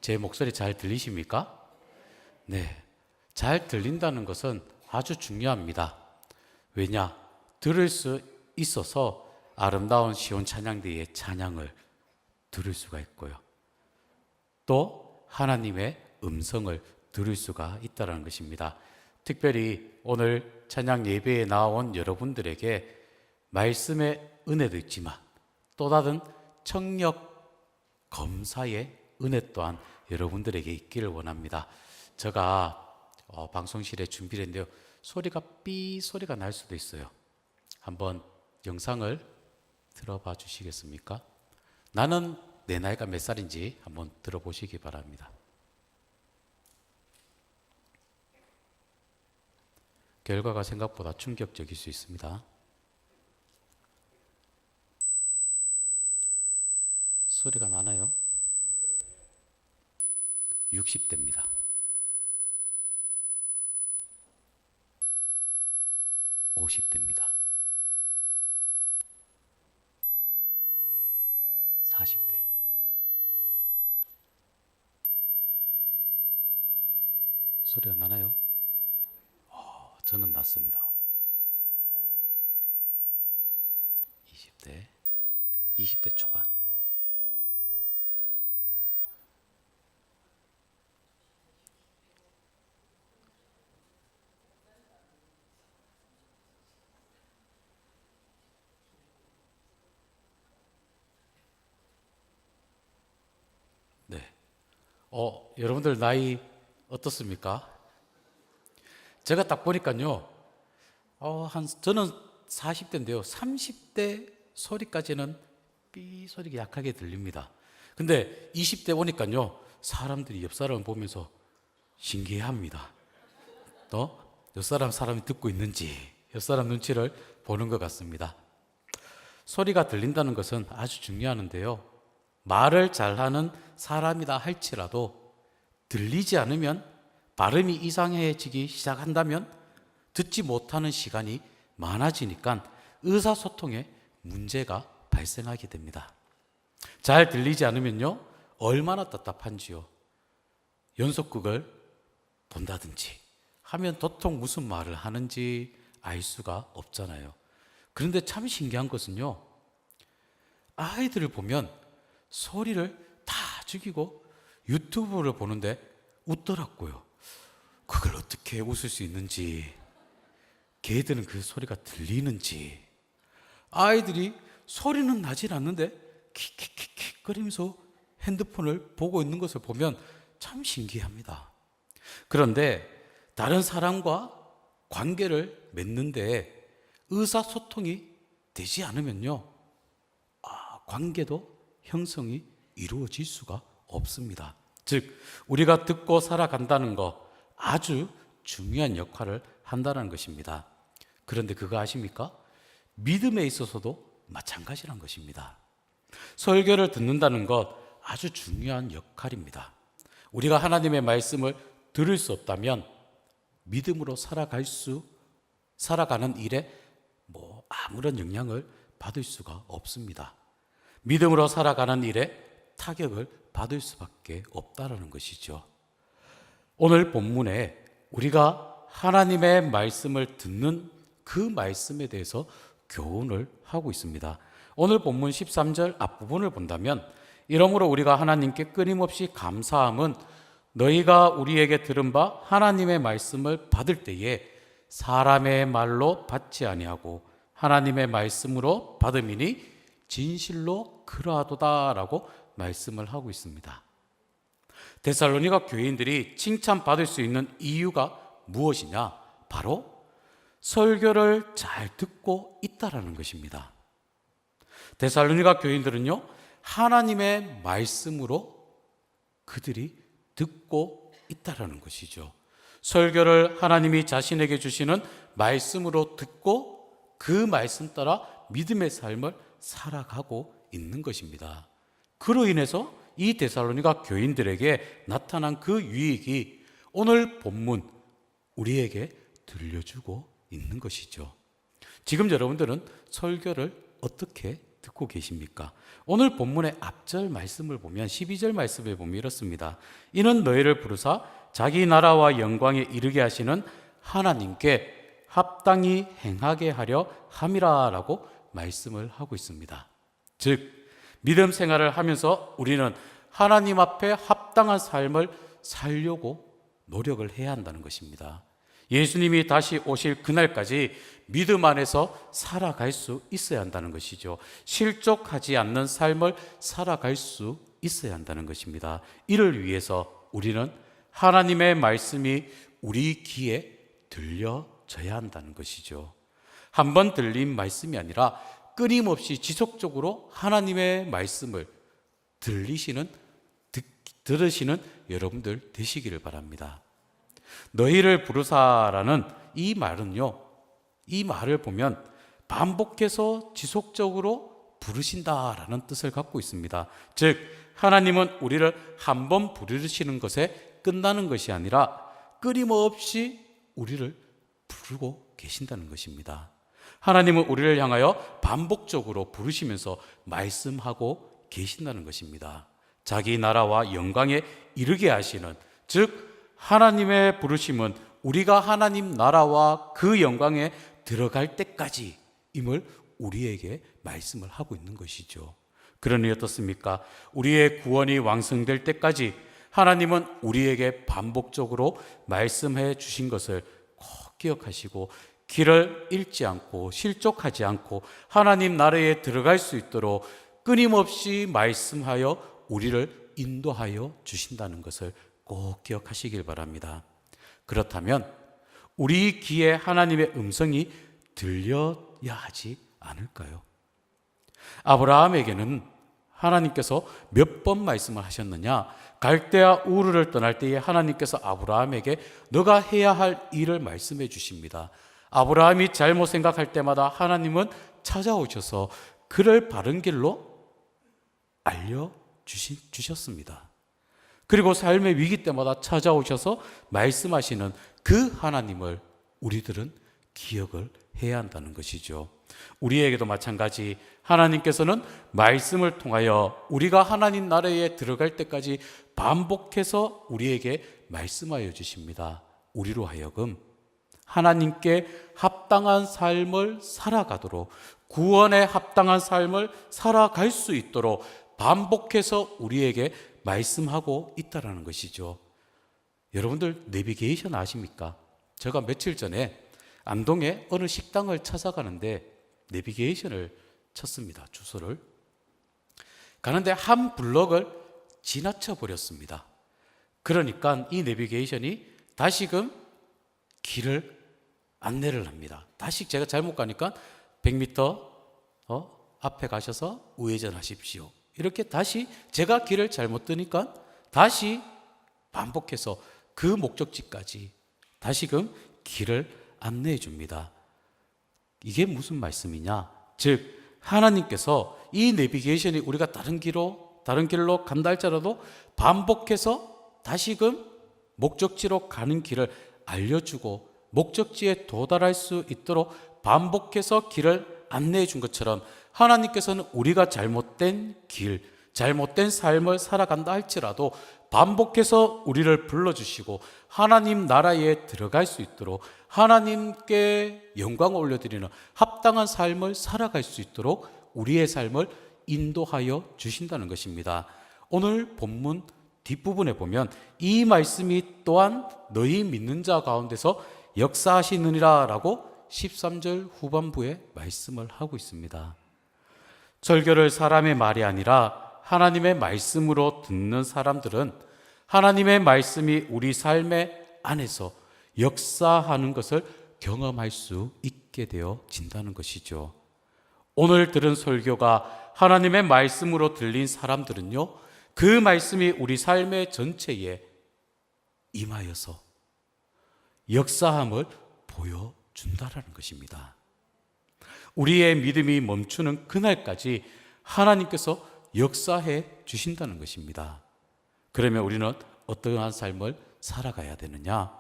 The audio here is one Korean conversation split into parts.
제 목소리 잘 들리십니까? 네. 잘 들린다는 것은 아주 중요합니다. 왜냐? 들을 수 있어서 아름다운 시온 찬양대의 찬양을 들을 수가 있고요. 또 하나님의 음성을 들을 수가 있다는 것입니다. 특별히 오늘 찬양 예배에 나온 여러분들에게 말씀의 은혜도 있지만 또 다른 청력 검사의 은혜 또한 여러분들에게 있기를 원합니다. 제가 방송실에 준비를 했는데요. 소리가 삐 소리가 날 수도 있어요. 한번 영상을 들어봐 주시겠습니까? 나는 내 나이가 몇 살인지 한번 들어보시기 바랍니다. 결과가 생각보다 충격적일 수 있습니다. 소리가 나나요? 60대입니다. 50대입니다. 40대. 소리가 나나요? 저는 났습니다. 20대, 20대 초반. 네. 여러분들 나이 어떻습니까? 제가 딱 보니까요, 저는 40대인데요. 30대 소리까지는 삐 소리가 약하게 들립니다. 근데 20대 오니까요, 사람들이 옆 사람을 보면서 신기해합니다. 또 옆 사람이 듣고 있는지 옆 사람 눈치를 보는 것 같습니다. 소리가 들린다는 것은 아주 중요하는데요. 말을 잘하는 사람이다 할지라도 들리지 않으면 발음이 이상해지기 시작한다면 듣지 못하는 시간이 많아지니까 의사소통에 문제가 발생하게 됩니다. 잘 들리지 않으면요, 얼마나 답답한지요. 연속극을 본다든지 하면 도통 무슨 말을 하는지 알 수가 없잖아요. 그런데 참 신기한 것은요, 아이들을 보면 소리를 다 죽이고 유튜브를 보는데 웃더라고요. 그걸 어떻게 웃을 수 있는지, 걔들은 그 소리가 들리는지. 아이들이 소리는 나질 않는데 킥킥킥킥 거리면서 핸드폰을 보고 있는 것을 보면 참 신기합니다. 그런데 다른 사람과 관계를 맺는데 의사소통이 되지 않으면요, 관계도 형성이 이루어질 수가 없습니다. 즉, 우리가 듣고 살아간다는 거 아주 중요한 역할을 한다는 것입니다. 그런데 그거 아십니까? 믿음에 있어서도 마찬가지란 것입니다. 설교를 듣는다는 것 아주 중요한 역할입니다. 우리가 하나님의 말씀을 들을 수 없다면 믿음으로 살아가는 일에 아무런 영향을 받을 수가 없습니다. 믿음으로 살아가는 일에 타격을 받을 수밖에 없다는 것이죠. 오늘 본문에 우리가 하나님의 말씀을 듣는 그 말씀에 대해서 교훈을 하고 있습니다. 오늘 본문 13절 앞부분을 본다면, 이러므로 우리가 하나님께 끊임없이 감사함은 너희가 우리에게 들은 바 하나님의 말씀을 받을 때에 사람의 말로 받지 아니하고 하나님의 말씀으로 받음이니 진실로 그러하도다라고 말씀을 하고 있습니다. 데살로니가 교인들이 칭찬받을 수 있는 이유가 무엇이냐? 바로 설교를 잘 듣고 있다라는 것입니다. 데살로니가 교인들은요, 하나님의 말씀으로 그들이 듣고 있다라는 것이죠. 설교를 하나님이 자신에게 주시는 말씀으로 듣고 그 말씀 따라 믿음의 삶을 살아가고 있는 것입니다. 그로 인해서 이 데살로니가 교인들에게 나타난 그 유익이 오늘 본문 우리에게 들려주고 있는 것이죠. 지금 여러분들은 설교를 어떻게 듣고 계십니까? 오늘 본문의 앞절 말씀을 보면 12절 말씀에 보면 이렇습니다. 이는 너희를 부르사 자기 나라와 영광에 이르게 하시는 하나님께 합당히 행하게 하려 함이라 라고 말씀을 하고 있습니다. 즉 믿음 생활을 하면서 우리는 하나님 앞에 합당한 삶을 살려고 노력을 해야 한다는 것입니다. 예수님이 다시 오실 그날까지 믿음 안에서 살아갈 수 있어야 한다는 것이죠. 실족하지 않는 삶을 살아갈 수 있어야 한다는 것입니다. 이를 위해서 우리는 하나님의 말씀이 우리 귀에 들려져야 한다는 것이죠. 한 번 들린 말씀이 아니라 끊임없이 지속적으로 하나님의 말씀을 들으시는 여러분들 되시기를 바랍니다. 너희를 부르사라는 이 말은요, 이 말을 보면 반복해서 지속적으로 부르신다라는 뜻을 갖고 있습니다. 즉 하나님은 우리를 한 번 부르시는 것에 끝나는 것이 아니라 끊임없이 우리를 부르고 계신다는 것입니다. 하나님은 우리를 향하여 반복적으로 부르시면서 말씀하고 계신다는 것입니다. 자기 나라와 영광에 이르게 하시는, 즉 하나님의 부르심은 우리가 하나님 나라와 그 영광에 들어갈 때까지임을 우리에게 말씀을 하고 있는 것이죠. 그러니 어떻습니까? 우리의 구원이 완성될 때까지 하나님은 우리에게 반복적으로 말씀해 주신 것을 꼭 기억하시고 길을 잃지 않고 실족하지 않고 하나님 나라에 들어갈 수 있도록 끊임없이 말씀하여 우리를 인도하여 주신다는 것을 꼭 기억하시길 바랍니다. 그렇다면 우리 귀에 하나님의 음성이 들려야 하지 않을까요? 아브라함에게는 하나님께서 몇 번 말씀을 하셨느냐? 갈대아 우르를 떠날 때에 하나님께서 아브라함에게 너가 해야 할 일을 말씀해 주십니다. 아브라함이 잘못 생각할 때마다 하나님은 찾아오셔서 그를 바른 길로 알려주셨습니다. 그리고 삶의 위기 때마다 찾아오셔서 말씀하시는 그 하나님을 우리들은 기억을 해야 한다는 것이죠. 우리에게도 마찬가지 하나님께서는 말씀을 통하여 우리가 하나님 나라에 들어갈 때까지 반복해서 우리에게 말씀하여 주십니다. 우리로 하여금 하나님께 합당한 삶을 살아가도록, 구원에 합당한 삶을 살아갈 수 있도록 반복해서 우리에게 말씀하고 있다라는 것이죠. 여러분들 내비게이션 아십니까? 제가 며칠 전에 안동의 어느 식당을 찾아가는데 내비게이션을 쳤습니다. 주소를. 가는데 한 블럭을 지나쳐 버렸습니다. 그러니까 이 내비게이션이 다시금 길을 안내를 합니다. 다시 제가 잘못 가니까 100m 앞에 가셔서 우회전하십시오. 이렇게 다시 제가 길을 잘못 뜨니까 다시 반복해서 그 목적지까지 다시금 길을 안내해 줍니다. 이게 무슨 말씀이냐? 즉 하나님께서 이 내비게이션이 우리가 다른 길로 간다 할지라도 반복해서 다시금 목적지로 가는 길을 알려주고 목적지에 도달할 수 있도록 반복해서 길을 안내해 준 것처럼 하나님께서는 우리가 잘못된 길, 잘못된 삶을 살아간다 할지라도 반복해서 우리를 불러주시고 하나님 나라에 들어갈 수 있도록 하나님께 영광을 올려드리는 합당한 삶을 살아갈 수 있도록 우리의 삶을 인도하여 주신다는 것입니다. 오늘 본문 뒷부분에 보면 이 말씀이 또한 너희 믿는 자 가운데서 역사하시느니라 라고 13절 후반부에 말씀을 하고 있습니다. 설교를 사람의 말이 아니라 하나님의 말씀으로 듣는 사람들은 하나님의 말씀이 우리 삶의 안에서 역사하는 것을 경험할 수 있게 되어진다는 것이죠. 오늘 들은 설교가 하나님의 말씀으로 들린 사람들은요, 그 말씀이 우리 삶의 전체에 임하여서 역사함을 보여준다라는 것입니다. 우리의 믿음이 멈추는 그날까지 하나님께서 역사해 주신다는 것입니다. 그러면 우리는 어떠한 삶을 살아가야 되느냐?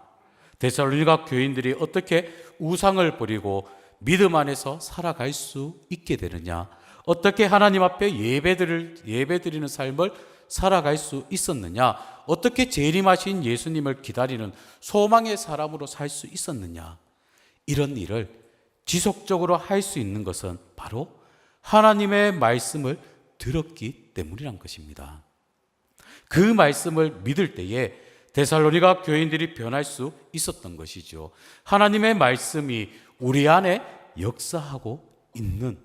데살로니가 교인들이 어떻게 우상을 버리고 믿음 안에서 살아갈 수 있게 되느냐? 어떻게 하나님 앞에 예배드리는 삶을 살아갈 수 있었느냐? 어떻게 재림하신 예수님을 기다리는 소망의 사람으로 살 수 있었느냐? 이런 일을 지속적으로 할 수 있는 것은 바로 하나님의 말씀을 들었기 때문이란 것입니다. 그 말씀을 믿을 때에 데살로니가 교인들이 변할 수 있었던 것이죠. 하나님의 말씀이 우리 안에 역사하고 있는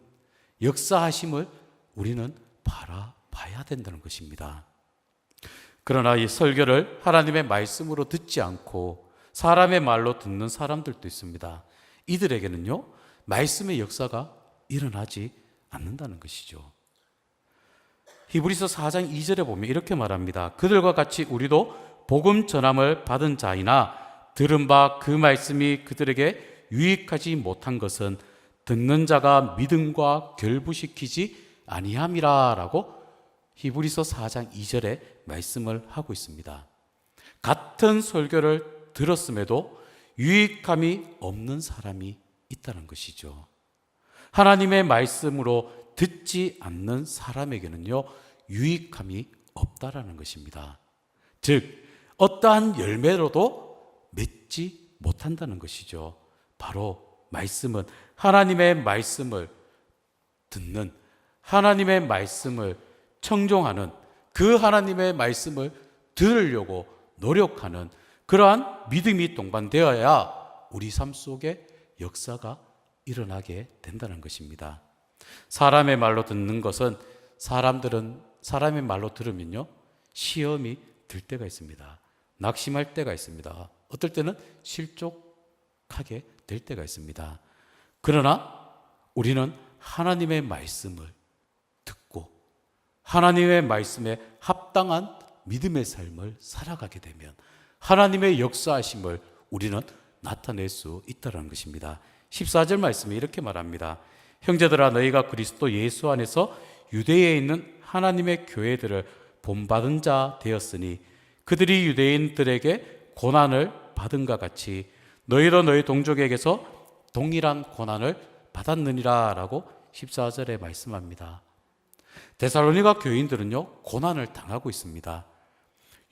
역사하심을 우리는 바라봐야 된다는 것입니다. 그러나 이 설교를 하나님의 말씀으로 듣지 않고 사람의 말로 듣는 사람들도 있습니다. 이들에게는요, 말씀의 역사가 일어나지 않는다는 것이죠. 히브리서 4장 2절에 보면 이렇게 말합니다. 그들과 같이 우리도 복음 전함을 받은 자이나 들은 바 그 말씀이 그들에게 유익하지 못한 것은 듣는 자가 믿음과 결부시키지 아니함이라 라고 히브리서 4장 2절에 말씀을 하고 있습니다. 같은 설교를 들었음에도 유익함이 없는 사람이 있다는 것이죠. 하나님의 말씀으로 듣지 않는 사람에게는요, 유익함이 없다라는 것입니다. 즉, 어떠한 열매로도 맺지 못한다는 것이죠. 바로 말씀은 하나님의 말씀을 듣는, 하나님의 말씀을 청종하는, 그 하나님의 말씀을 들으려고 노력하는 그러한 믿음이 동반되어야 우리 삶 속에 역사가 일어나게 된다는 것입니다. 사람의 말로 듣는 것은 사람의 말로 들으면요, 시험이 들 때가 있습니다. 낙심할 때가 있습니다. 어떨 때는 실족하게 될 때가 있습니다. 그러나 우리는 하나님의 말씀을 듣고 하나님의 말씀에 합당한 믿음의 삶을 살아가게 되면 하나님의 역사하심을 우리는 나타낼 수 있다는 것입니다. 14절 말씀에 이렇게 말합니다. 형제들아, 너희가 그리스도 예수 안에서 유대에 있는 하나님의 교회들을 본받은 자 되었으니 그들이 유대인들에게 고난을 받은가 같이 너희도 너희 동족에게서 동일한 고난을 받았느니라 라고 14절에 말씀합니다. 데살로니가 교인들은요, 고난을 당하고 있습니다.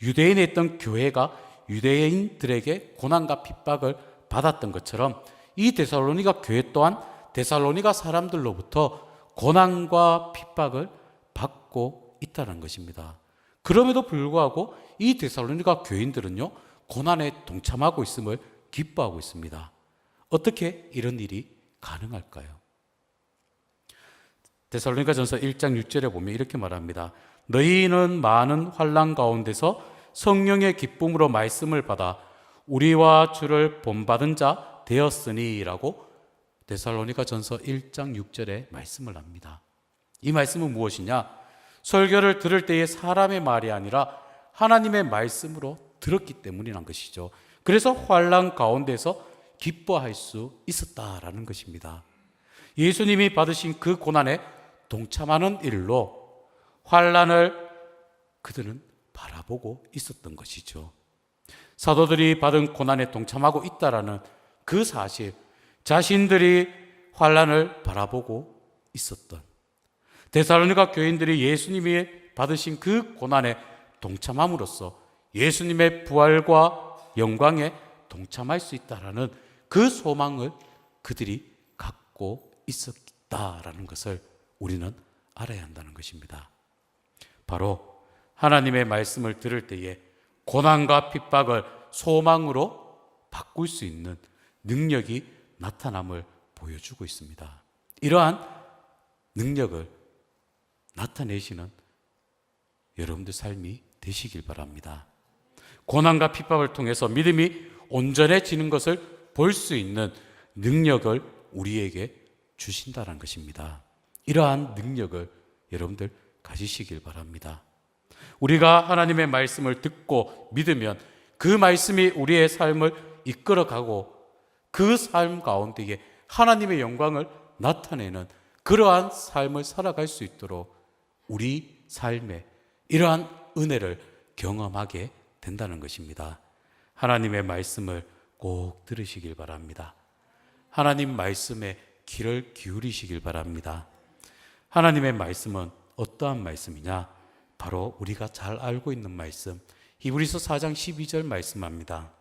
유대인에 있던 교회가 유대인들에게 고난과 핍박을 받았던 것처럼 이 데살로니가 교회 또한 데살로니가 사람들로부터 고난과 핍박을 받고 있다는 것입니다. 그럼에도 불구하고 이 데살로니가 교인들은요, 고난에 동참하고 있음을 기뻐하고 있습니다. 어떻게 이런 일이 가능할까요? 데살로니가전서 1장 6절에 보면 이렇게 말합니다. 너희는 많은 환난 가운데서 성령의 기쁨으로 말씀을 받아 우리와 주를 본받은 자 되었으니 라고 데살로니가전서 1장 6절에 말씀을 합니다. 이 말씀은 무엇이냐? 설교를 들을 때에 사람의 말이 아니라 하나님의 말씀으로 들었기 때문이란 것이죠. 그래서 환난 가운데서 기뻐할 수 있었다라는 것입니다. 예수님이 받으신 그 고난에 동참하는 일로 환난을 그들은 바라보고 있었던 것이죠. 사도들이 받은 고난에 동참하고 있다라는 그 사실, 자신들이 환난을 바라보고 있었던 데살로니가 교인들이 예수님이 받으신 그 고난에 동참함으로써 예수님의 부활과 영광에 동참할 수 있다라는 그 소망을 그들이 갖고 있었다라는 것을 우리는 알아야 한다는 것입니다. 바로 하나님의 말씀을 들을 때에 고난과 핍박을 소망으로 바꿀 수 있는 능력이 나타남을 보여주고 있습니다. 이러한 능력을 나타내시는 여러분들 삶이 되시길 바랍니다. 고난과 핍박을 통해서 믿음이 온전해지는 것을 볼 수 있는 능력을 우리에게 주신다는 것입니다. 이러한 능력을 여러분들 가지시길 바랍니다. 우리가 하나님의 말씀을 듣고 믿으면 그 말씀이 우리의 삶을 이끌어가고 그 삶 가운데에 하나님의 영광을 나타내는 그러한 삶을 살아갈 수 있도록 우리 삶에 이러한 은혜를 경험하게 된다는 것입니다. 하나님의 말씀을 꼭 들으시길 바랍니다. 하나님 말씀에 귀를 기울이시길 바랍니다. 하나님의 말씀은 어떠한 말씀이냐? 바로 우리가 잘 알고 있는 말씀, 히브리서 4장 12절 말씀합니다.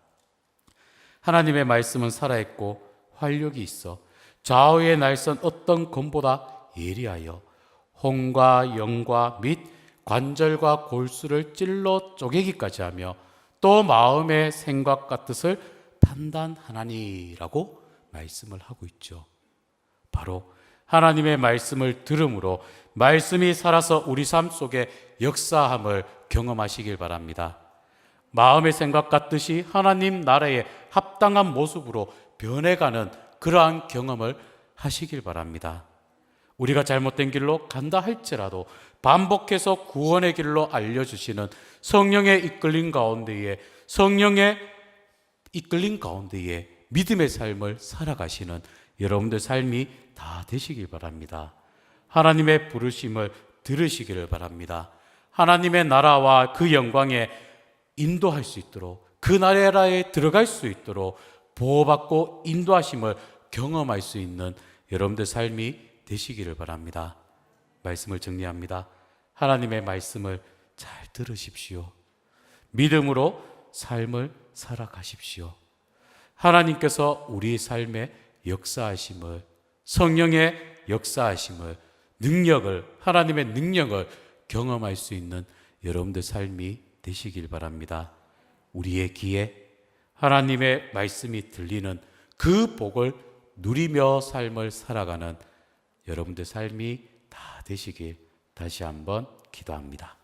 하나님의 말씀은 살아있고 활력이 있어 좌우의 날선 어떤 검보다 예리하여 혼과 영과 및 관절과 골수를 찔러 쪼개기까지 하며 또 마음의 생각과 뜻을 판단하나니라고 말씀을 하고 있죠. 바로 하나님의 말씀을 들음으로 말씀이 살아서 우리 삶 속에 역사함을 경험하시길 바랍니다. 마음의 생각과 뜻이 하나님 나라에 합당한 모습으로 변해가는 그러한 경험을 하시길 바랍니다. 우리가 잘못된 길로 간다 할지라도 반복해서 구원의 길로 알려주시는 성령의 이끌림 가운데에 믿음의 삶을 살아가시는 여러분들 삶이 다 되시길 바랍니다. 하나님의 부르심을 들으시기를 바랍니다. 하나님의 나라와 그 영광에 인도할 수 있도록, 그 나라에 들어갈 수 있도록 보호받고 인도하심을 경험할 수 있는 여러분들 삶이 되시기를 바랍니다. 말씀을 정리합니다. 하나님의 말씀을 잘 들으십시오. 믿음으로 삶을 살아가십시오. 하나님께서 우리 삶에 역사하심을, 성령의 역사하심을, 하나님의 능력을 경험할 수 있는 여러분들 삶이 되시길 바랍니다. 우리의 귀에 하나님의 말씀이 들리는 그 복을 누리며 삶을 살아가는 여러분들 삶이 다 되시길 다시 한번 기도합니다.